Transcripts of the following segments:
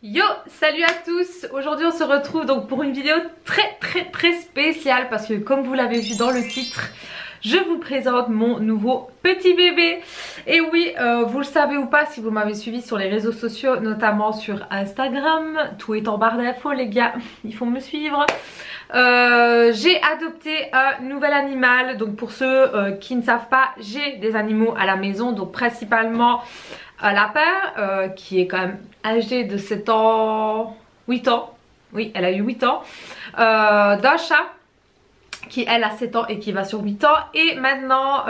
Yo, salut à tous. Aujourd'hui on se retrouve donc pour une vidéo très spéciale parce que comme vous l'avez vu dans le titre, je vous présente mon nouveau petit bébé. Et oui, vous le savez ou pas si vous m'avez suivi sur les réseaux sociaux, notamment sur Instagram, tout est en barre d'infos les gars, il faut me suivre. J'ai adopté un nouvel animal. Donc pour ceux qui ne savent pas, j'ai des animaux à la maison, donc principalement un lapin qui est quand même âgé de 7 ans, 8 ans, oui elle a eu 8 ans, d'un chat qui elle a 7 ans et qui va sur 8 ans, et maintenant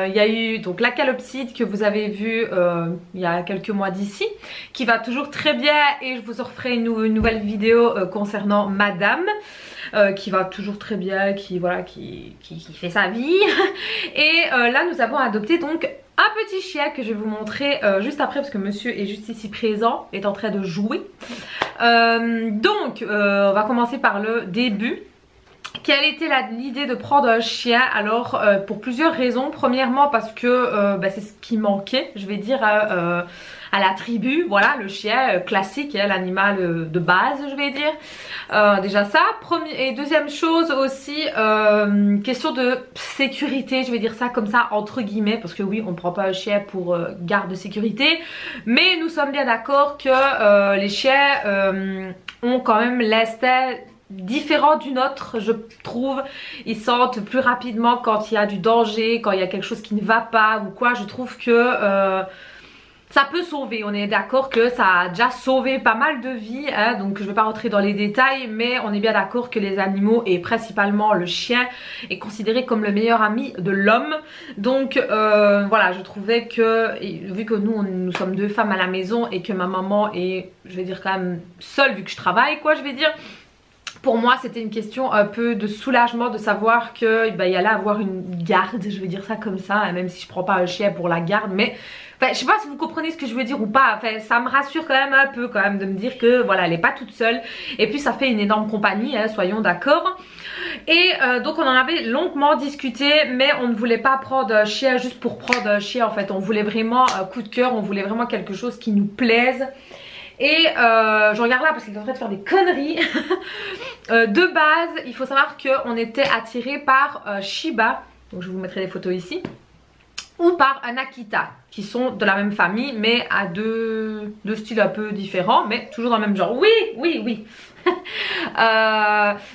il y a eu donc la calopsite que vous avez vu il y a quelques mois d'ici, qui va toujours très bien, et je vous en referai une nouvelle vidéo concernant madame qui va toujours très bien, qui voilà, qui fait sa vie. Et là nous avons adopté donc un petit chien que je vais vous montrer juste après parce que monsieur est juste ici présent, est en train de jouer. Donc on va commencer par le début. Quelle était l'idée de prendre un chien? Alors pour plusieurs raisons. Premièrement parce que c'est ce qui manquait, je vais dire, à la tribu. Voilà, le chien classique, l'animal de base, je vais dire. Déjà ça. Et deuxième chose aussi, question de sécurité, je vais dire ça comme ça entre guillemets, parce que oui, on ne prend pas un chien pour garde de sécurité, mais nous sommes bien d'accord que les chiens ont quand même l'instinct différent du nôtre, je trouve. Ils sentent plus rapidement quand il y a du danger, quand il y a quelque chose qui ne va pas ou quoi. Je trouve que ça peut sauver. On est d'accord que ça a déjà sauvé pas mal de vies, hein, donc je ne vais pas rentrer dans les détails, mais on est bien d'accord que les animaux, et principalement le chien, est considéré comme le meilleur ami de l'homme. Donc voilà, je trouvais que, vu que nous sommes deux femmes à la maison et que ma maman est, je vais dire quand même seule, vu que je travaille quoi, je vais dire, pour moi c'était une question un peu de soulagement de savoir qu'il y allait avoir une garde, je vais dire ça comme ça, hein, même si je prends pas un chien pour la garde, mais enfin, je sais pas si vous comprenez ce que je veux dire ou pas. Enfin, ça me rassure quand même un peu quand même de me dire que voilà, elle est pas toute seule, et puis ça fait une énorme compagnie, hein, soyons d'accord. Et donc on en avait longuement discuté, mais on ne voulait pas prendre un chien juste pour prendre un chien en fait. On voulait vraiment un coup de cœur, on voulait vraiment quelque chose qui nous plaise. Et je regarde là parce qu'il est en train de faire des conneries. De base, il faut savoir qu'on était attiré par Shiba, donc je vous mettrai des photos ici, ou par un Akita, qui sont de la même famille mais à deux styles un peu différents, mais toujours dans le même genre. Oui.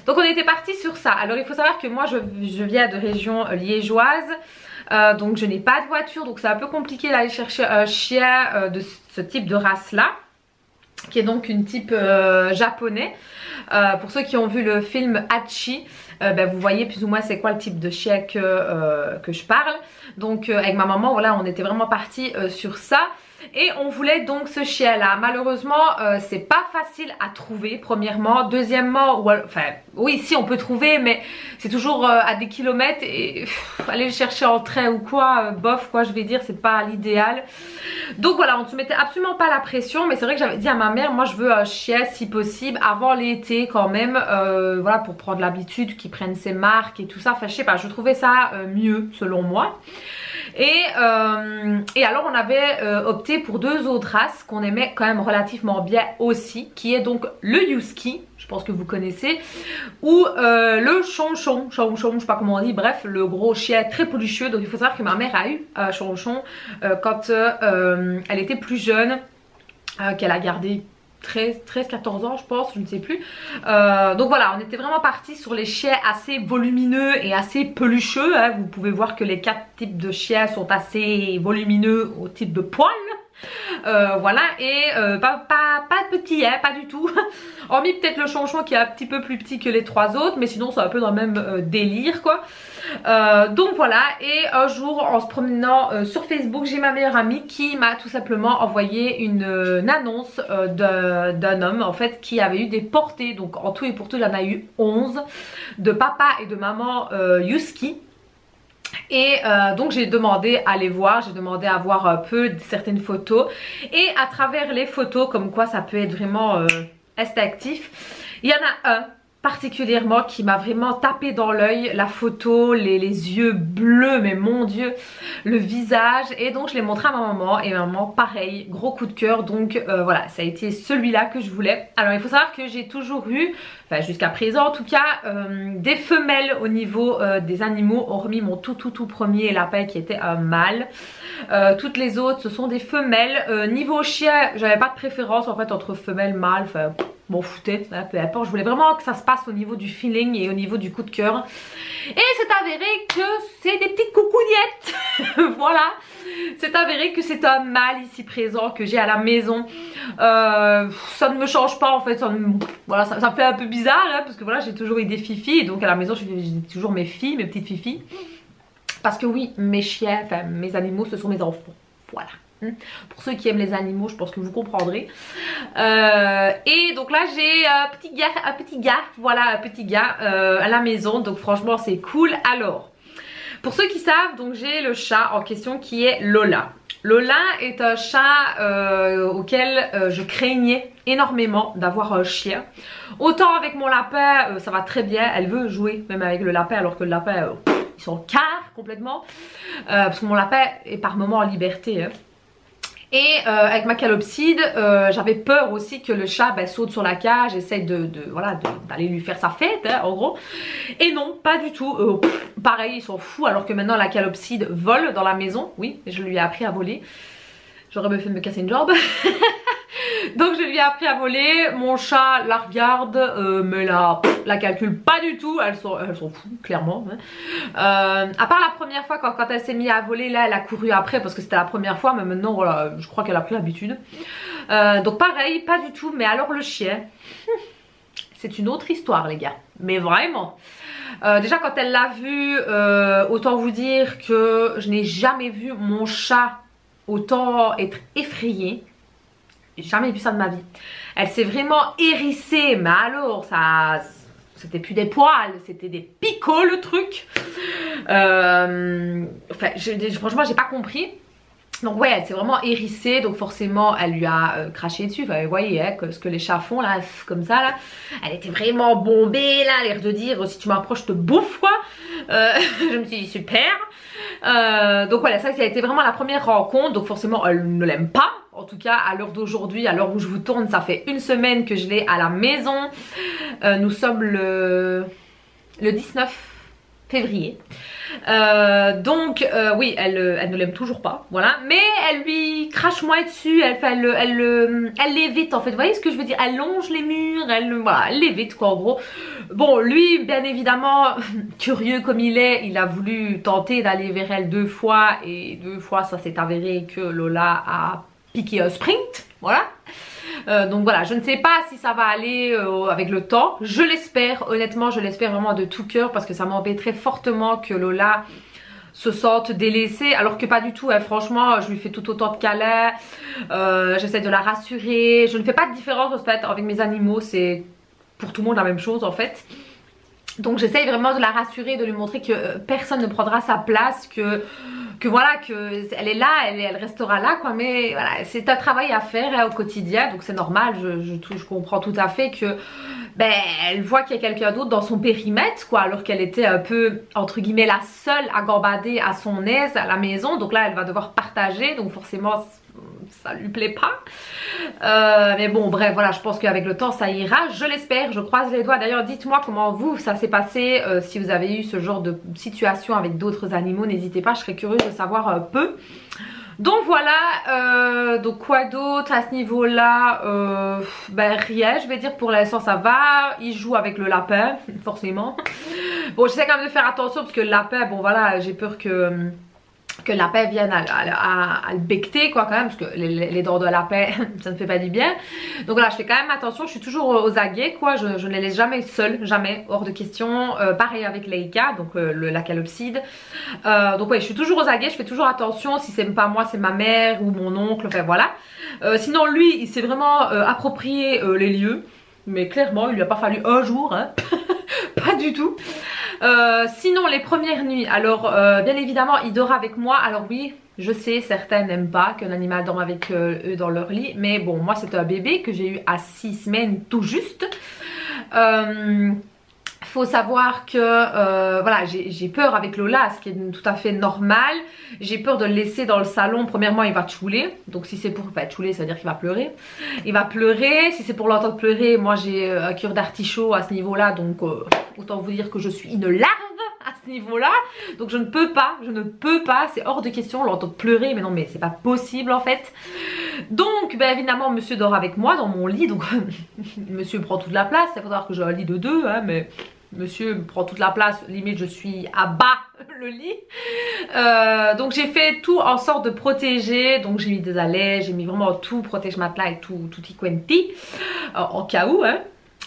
Donc on était parti sur ça. Alors il faut savoir que moi je viens de région liégeoise, donc je n'ai pas de voiture, donc c'est un peu compliqué d'aller chercher un chien de ce type de race là, qui est donc une type japonais. Pour ceux qui ont vu le film Hachi, vous voyez plus ou moins c'est quoi le type de chien que je parle. Donc avec ma maman, voilà, on était vraiment parti sur ça. Et on voulait donc ce chien là. Malheureusement c'est pas facile à trouver, premièrement. Deuxièmement, enfin oui, si on peut trouver, mais c'est toujours à des kilomètres, et aller le chercher en train ou quoi, bof quoi, je vais dire, c'est pas l'idéal. Donc voilà, on ne se mettait absolument pas la pression, mais c'est vrai que j'avais dit à ma mère, moi je veux un chien si possible avant l'été quand même, voilà, pour prendre l'habitude, qu'il prenne ses marques et tout ça. Enfin je sais pas, je trouvais ça mieux selon moi. Et alors on avait opté pour deux autres races qu'on aimait quand même relativement bien aussi, qui est donc le Husky, je pense que vous connaissez, ou le Chonchon, je sais pas comment on dit, bref, le gros chien très pelucheux. Donc il faut savoir que ma mère a eu un Chonchon quand elle était plus jeune, qu'elle a gardé 13-14 ans je pense, je ne sais plus. Donc voilà, on était vraiment parti sur les chiens assez volumineux et assez pelucheux, hein. Vous pouvez voir que les 4 types de chiens sont assez volumineux au type de poils. Voilà, et pas petit, hein, pas du tout. Hormis peut-être le Chonchon qui est un petit peu plus petit que les 3 autres, mais sinon c'est un peu dans le même délire quoi. Donc voilà, et un jour en se promenant sur Facebook, j'ai ma meilleure amie qui m'a tout simplement envoyé une annonce d'un homme en fait qui avait eu des portées. Donc en tout et pour tout il en a eu 11 de papa et de maman Husky. Et donc j'ai demandé à les voir, j'ai demandé à voir un peu certaines photos, et à travers les photos, comme quoi ça peut être vraiment instinctif, il y en a un particulièrement qui m'a vraiment tapé dans l'œil, la photo, les yeux bleus, mais mon dieu, le visage. Et donc je l'ai montré à ma maman et ma maman pareil, gros coup de cœur. Donc voilà, ça a été celui-là que je voulais. Alors il faut savoir que j'ai toujours eu, enfin jusqu'à présent en tout cas, des femelles au niveau des animaux, hormis mon tout premier lapin qui était un mâle. Toutes les autres ce sont des femelles. Niveau chien, j'avais pas de préférence en fait entre femelle, mâle, enfin m'en foutais, peu importe. Je voulais vraiment que ça se passe au niveau du feeling et au niveau du coup de cœur. Et c'est avéré que c'est des petites coucougnettes. Voilà, c'est avéré que c'est un mâle ici présent que j'ai à la maison. Ça ne me change pas en fait, voilà, ça me fait un peu bizarre hein, parce que voilà, j'ai toujours eu des fifis. Et donc à la maison j'ai toujours mes filles, mes petites fifis. Parce que oui, mes chiens, enfin mes animaux, ce sont mes enfants. Voilà. Pour ceux qui aiment les animaux, je pense que vous comprendrez. Et donc là j'ai un petit gars à la maison. Donc franchement c'est cool. Alors, pour ceux qui savent, donc j'ai le chat en question qui est Lola. Lola est un chat auquel je craignais énormément d'avoir un chien. Autant avec mon lapin, ça va très bien. Elle veut jouer même avec le lapin alors que le lapin, ils sont carrés complètement. Parce que mon lapin est par moments en liberté. Hein. Et avec ma calopside, j'avais peur aussi que le chat saute sur la cage, essaye d'aller lui faire sa fête, hein, en gros. Et non, pas du tout. Pareil, ils sont fous, alors que maintenant la calopside vole dans la maison. Oui, je lui ai appris à voler. J'aurais bien fait de me casser une jambe. Donc je lui ai appris à voler. Mon chat la regarde, mais la calcule pas du tout. Elles sont fous, clairement. Hein. À part la première fois quand elle s'est mise à voler, là elle a couru après parce que c'était la première fois. Mais maintenant voilà, je crois qu'elle a pris l'habitude. Donc pareil, pas du tout. Mais alors le chien, c'est une autre histoire les gars. Mais vraiment. Déjà quand elle l'a vu, autant vous dire que je n'ai jamais vu mon chat autant être effrayée. J'ai jamais vu ça de ma vie. Elle s'est vraiment hérissée, mais alors ça, c'était plus des poils, c'était des picots le truc. Franchement j'ai pas compris. Donc ouais, elle s'est vraiment hérissée, donc forcément elle lui a craché dessus. Enfin, vous voyez hein, ce que les chats font là, comme ça là. Elle était vraiment bombée là, l'air de dire si tu m'approches je te bouffe quoi. Je me suis dit super. Donc voilà, ça a été vraiment la première rencontre. Donc forcément elle ne l'aime pas. En tout cas à l'heure d'aujourd'hui, à l'heure où je vous tourne, ça fait une semaine que je l'ai à la maison. Nous sommes le 19 février. Donc oui, elle ne l'aime toujours pas, voilà. Mais elle lui crache moins dessus, elle l'évite en fait. Vous voyez ce que je veux dire? Elle longe les murs, elle l'évite quoi en gros. Bon, lui bien évidemment, curieux comme il est, il a voulu tenter d'aller vers elle 2 fois. Et 2 fois ça s'est avéré que Lola a piqué un sprint, voilà. Donc voilà, je ne sais pas si ça va aller avec le temps. Je l'espère, honnêtement je l'espère vraiment de tout cœur. Parce que ça m'embêterait fortement que Lola se sente délaissée. Alors que pas du tout, hein. Franchement je lui fais tout autant de câlins. J'essaie de la rassurer. Je ne fais pas de différence en fait avec mes animaux. C'est pour tout le monde la même chose en fait. Donc j'essaye vraiment de la rassurer, de lui montrer que personne ne prendra sa place, que voilà, que elle est là, elle restera là quoi. Mais voilà, c'est un travail à faire hein, au quotidien, donc c'est normal. Je comprends tout à fait que elle voit qu'il y a quelqu'un d'autre dans son périmètre quoi, alors qu'elle était un peu entre guillemets la seule à gambader à son aise à la maison. Donc là elle va devoir partager, donc forcément ça lui plaît pas. Mais bon bref voilà, je pense qu'avec le temps ça ira, je l'espère, je croise les doigts. D'ailleurs dites-moi comment vous ça s'est passé, si vous avez eu ce genre de situation avec d'autres animaux, n'hésitez pas, je serais curieuse de savoir un peu. Donc voilà, donc quoi d'autre à ce niveau là, rien je vais dire pour l'instant ça va. Il joue avec le lapin forcément. Bon j'essaie quand même de faire attention parce que le lapin, bon voilà, j'ai peur que le lapin vienne à le becter quoi quand même, parce que les dents de lapin ça ne fait pas du bien. Donc voilà, je fais quand même attention, je suis toujours aux aguets quoi, je ne les laisse jamais seuls, jamais, hors de question. Pareil avec Leica, donc la calopside. Donc ouais, je suis toujours aux aguets, je fais toujours attention, si c'est pas moi c'est ma mère ou mon oncle, enfin voilà. Sinon lui il s'est vraiment approprié les lieux, mais clairement il lui a pas fallu un jour hein. Pas du tout. Sinon les premières nuits, alors bien évidemment il dort avec moi. Alors oui je sais certains n'aiment pas qu'un animal dorme avec eux dans leur lit, mais bon moi c'est un bébé que j'ai eu à 6 semaines tout juste. Faut savoir que voilà, j'ai peur avec Lola, ce qui est tout à fait normal. J'ai peur de le laisser dans le salon. Premièrement, il va tchouler. Donc si c'est pour tchouler, ça veut dire qu'il va pleurer. Il va pleurer. Si c'est pour l'entendre pleurer, moi j'ai un cœur d'artichaut à ce niveau-là. Donc autant vous dire que je suis une larve à ce niveau-là. Donc je ne peux pas, c'est hors de question l'entendre pleurer. Mais non, mais c'est pas possible en fait. Donc ben évidemment, monsieur dort avec moi dans mon lit. Donc monsieur prend toute la place. Il faut savoir que j'ai un lit de deux, hein, mais monsieur prend toute la place, limite je suis à bas le lit. Donc j'ai fait tout en sorte de protéger. Donc j'ai mis des allèges, j'ai mis vraiment tout, protège matelas et tout, tutti quanti, en cas où, hein.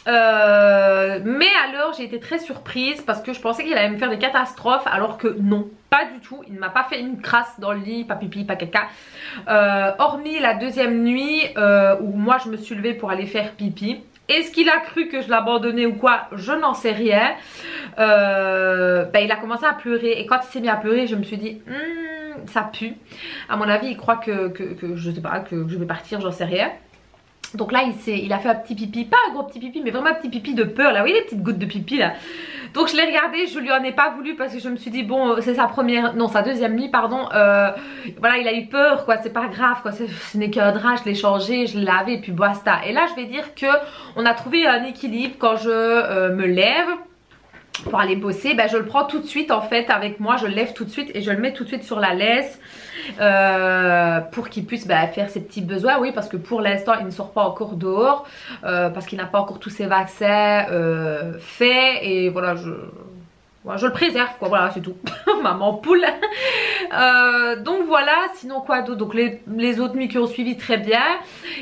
Mais alors j'ai été très surprise parce que je pensais qu'il allait me faire des catastrophes, alors que non, pas du tout. Il ne m'a pas fait une crasse dans le lit, pas pipi, pas caca, hormis la deuxième nuit où moi je me suis levée pour aller faire pipi. Est-ce qu'il a cru que je l'abandonnais ou quoi? Je n'en sais rien. Il a commencé à pleurer. Et quand il s'est mis à pleurer, je me suis dit ça pue. À mon avis, il croit que je sais pas, que je vais partir, j'en sais rien. Donc là il a fait un petit pipi, pas un gros petit pipi, mais vraiment un petit pipi de peur là, vous voyez les petites gouttes de pipi là. Donc je l'ai regardé, je lui en ai pas voulu parce que je me suis dit bon c'est sa deuxième nuit pardon, voilà il a eu peur quoi, c'est pas grave quoi, ce n'est qu'un drap, je l'ai changé, je l'ai lavé et puis basta. Et là je vais dire que on a trouvé un équilibre. Quand je me lève pour aller bosser, ben je le prends tout de suite en fait avec moi, je le lève tout de suite et je le mets tout de suite sur la laisse pour qu'il puisse faire ses petits besoins. Oui, parce que pour l'instant il ne sort pas encore dehors parce qu'il n'a pas encore tous ses vaccins faits et voilà, je le préserve quoi, voilà c'est tout. Maman poule. Donc voilà, sinon quoi d'autre? Donc les autres nuits qui ont suivi très bien.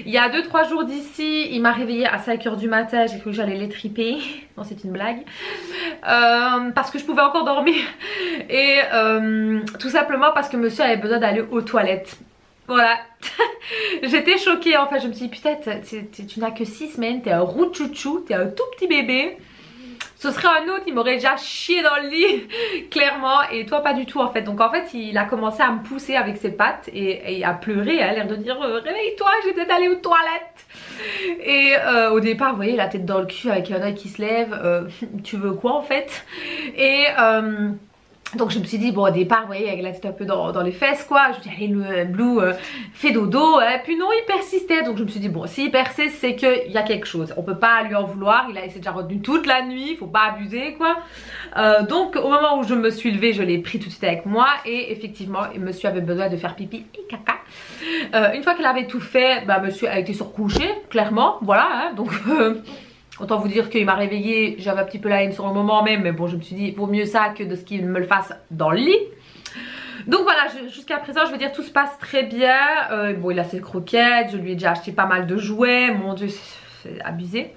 Il y a 2-3 jours d'ici, il m'a réveillée à 5 h du matin, j'ai cru que j'allais les triper. Non c'est une blague. Parce que je pouvais encore dormir. Et tout simplement parce que monsieur avait besoin d'aller aux toilettes. Voilà. J'étais choquée en fait, je me suis dit putain tu n'as que 6 semaines, t'es un roux chouchou, t'es un tout petit bébé. Ce serait un autre, il m'aurait déjà chié dans le lit, clairement, et toi pas du tout en fait. Donc en fait il a commencé à me pousser avec ses pattes et à pleurer, à l'air de dire réveille-toi, j'ai peut-être aller aux toilettes. Et au départ vous voyez la tête dans le cul avec un œil qui se lève, tu veux quoi en fait? Et donc je me suis dit bon au départ vous voyez avec la tête un peu dans les fesses quoi, je me dis allez le Blue fait dodo, puis non il persistait. Donc je me suis dit bon s'il persiste c'est qu'il y a quelque chose, on peut pas lui en vouloir, il s'est déjà retenu toute la nuit, faut pas abuser quoi. Donc au moment où je me suis levée je l'ai pris tout de suite avec moi et effectivement monsieur avait besoin de faire pipi et caca. Une fois qu'il avait tout fait, monsieur a été surcouché clairement, voilà hein, donc autant vous dire qu'il m'a réveillée, j'avais un petit peu la haine sur le moment même, mais bon je me suis dit vaut mieux ça que de ce qu'il me le fasse dans le lit. Donc voilà, jusqu'à présent je veux dire tout se passe très bien. Bon il a ses croquettes, je lui ai déjà acheté pas mal de jouets, mon dieu c'est abusé.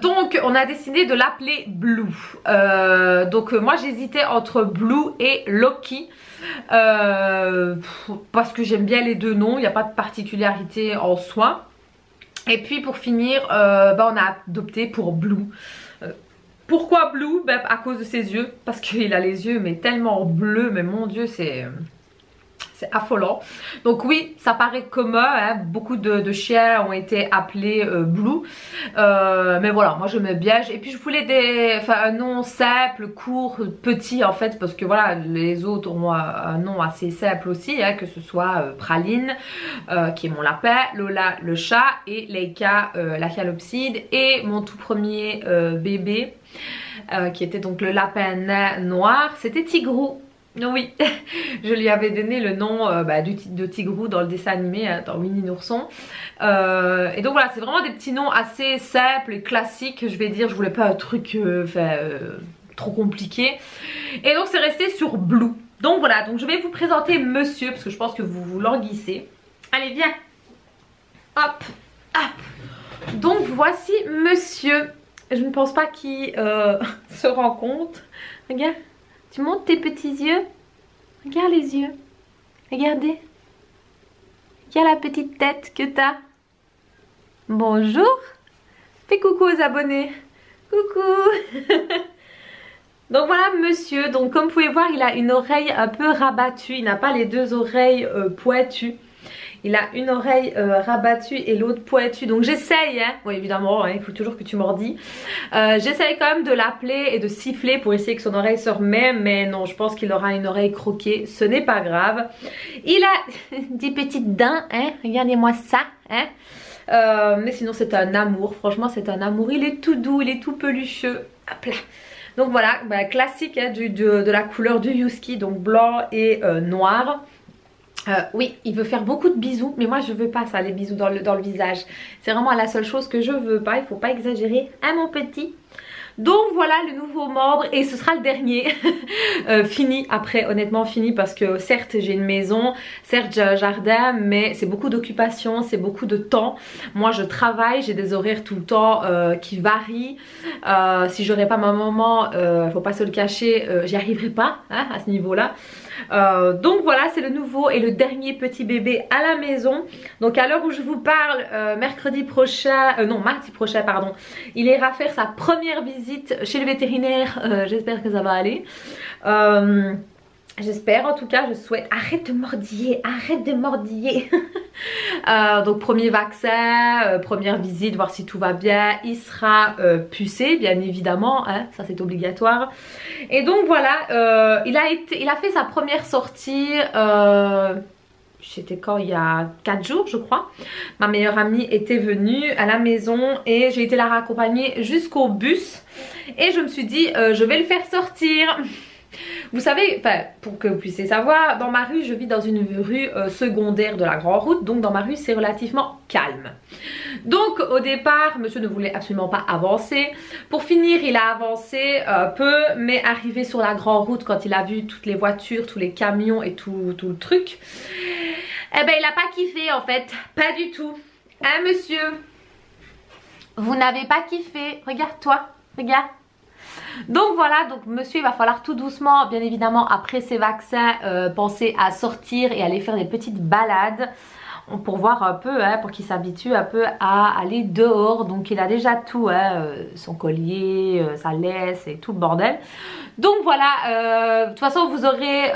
Donc on a décidé de l'appeler Blue. Donc moi j'hésitais entre Blue et Loki. Parce que j'aime bien les deux noms, il n'y a pas de particularité en soi. Et puis pour finir, on a opté pour Blue. Pourquoi Blue? À cause de ses yeux. Parce qu'il a les yeux mais tellement bleus, mais mon dieu c'est affolant. Donc oui ça paraît commun hein, beaucoup de chiens ont été appelés Blue, mais voilà moi je me bien. Et puis je voulais un nom simple, court, petit en fait, parce que voilà les autres ont un nom assez simple aussi hein, que ce soit Praline qui est mon lapin, Lola le chat et Leica la calopside, et mon tout premier bébé qui était donc le lapin nain noir, c'était Tigrou. Oui, je lui avais donné le nom de Tigrou dans le dessin animé, hein, dans Winnie l'ourson. Et donc voilà, c'est vraiment des petits noms assez simples et classiques, je vais dire. Je voulais pas un truc trop compliqué. Et donc c'est resté sur Blue. Donc voilà, donc je vais vous présenter monsieur, parce que je pense que vous vous languissez. Allez, viens. Hop, hop. Donc voici monsieur. Je ne pense pas qu'il se rend compte. Regarde. Tu montes tes petits yeux. Regarde les yeux. Regardez. Regarde la petite tête que t'as. Bonjour. Fais coucou aux abonnés. Coucou. Donc voilà monsieur. Donc comme vous pouvez voir il a une oreille un peu rabattue. Il n'a pas les deux oreilles pointues. Il a une oreille rabattue et l'autre pointue. Donc j'essaye, hein. Oui, évidemment, hein, il faut toujours que tu mordis. J'essaye quand même de l'appeler et de siffler pour essayer que son oreille se remette. Mais non, je pense qu'il aura une oreille croquée. Ce n'est pas grave. Il a des petites dents, hein. Regardez-moi ça, hein. Mais sinon c'est un amour, franchement c'est un amour. Il est tout doux, il est tout pelucheux. Hop là. Donc voilà, bah, classique hein, de la couleur du husky, donc blanc et noir. Oui, il veut faire beaucoup de bisous, mais moi je veux pas ça, les bisous dans le visage. C'est vraiment la seule chose que je veux pas, il faut pas exagérer, hein mon petit. Donc voilà le nouveau membre et ce sera le dernier. Fini après, honnêtement fini, parce que certes j'ai une maison, certes j'ai un jardin, mais c'est beaucoup d'occupation, c'est beaucoup de temps. Moi je travaille, j'ai des horaires tout le temps qui varient. Si j'aurais pas ma maman, faut pas se le cacher, j'y arriverai pas hein, à ce niveau là. Donc voilà, c'est le nouveau et le dernier petit bébé à la maison. Donc à l'heure où je vous parle, mardi prochain pardon, il ira faire sa première visite chez le vétérinaire. J'espère que ça va aller. J'espère, en tout cas je souhaite. Arrête de mordiller, arrête de mordiller. Donc premier vaccin, première visite, voir si tout va bien. Il sera pucé bien évidemment, hein, ça c'est obligatoire. Et donc voilà, il a fait sa première sortie, c'était quand, il y a 4 jours je crois. Ma meilleure amie était venue à la maison et j'ai été la raccompagner jusqu'au bus. Et je me suis dit je vais le faire sortir. Vous savez, pour que vous puissiez savoir, dans ma rue, je vis dans une rue secondaire de la grande route. Donc dans ma rue, c'est relativement calme. Donc au départ, monsieur ne voulait absolument pas avancer. Pour finir, il a avancé un peu, mais arrivé sur la grande route, quand il a vu toutes les voitures, tous les camions et tout le truc, eh ben il n'a pas kiffé en fait, pas du tout. Hein monsieur? Vous n'avez pas kiffé? Regarde-toi, regarde. Donc voilà, donc monsieur il va falloir tout doucement, bien évidemment après ses vaccins, penser à sortir et aller faire des petites balades pour voir un peu, hein, pour qu'il s'habitue un peu à aller dehors. Donc il a déjà tout, hein, son collier, sa laisse et tout le bordel. Donc voilà, de toute façon vous aurez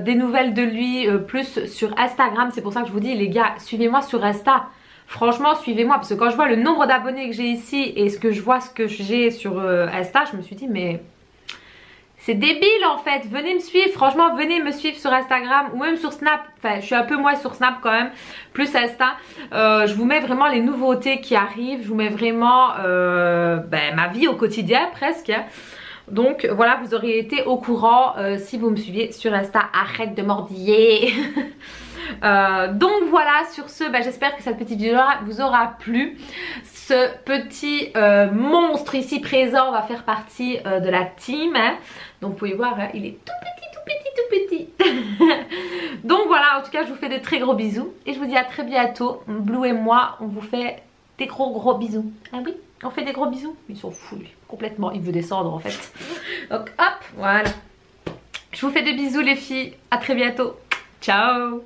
des nouvelles de lui plus sur Instagram. C'est pour ça que je vous dis les gars, suivez-moi sur Insta. Franchement suivez-moi, parce que quand je vois le nombre d'abonnés que j'ai ici et ce que j'ai sur Insta, je me suis dit mais c'est débile en fait. Venez me suivre, franchement venez me suivre sur Instagram ou même sur Snap. Enfin je suis un peu moins sur Snap quand même, plus Insta. Je vous mets vraiment les nouveautés qui arrivent, je vous mets vraiment ma vie au quotidien presque. Donc voilà, vous auriez été au courant si vous me suiviez sur Insta. Arrête de mordiller. Donc voilà, sur ce, j'espère que cette petite vidéo vous aura plu. Ce petit monstre ici présent va faire partie de la team, hein. Donc vous pouvez voir, hein, il est tout petit, tout petit, tout petit. Donc voilà, en tout cas je vous fais de très gros bisous et je vous dis à très bientôt. Blue et moi, on vous fait des gros bisous. Ah oui, on fait des gros bisous. Ils sont fous lui, complètement, il veut descendre en fait. Donc hop, voilà. Je vous fais des bisous les filles, à très bientôt. Ciao.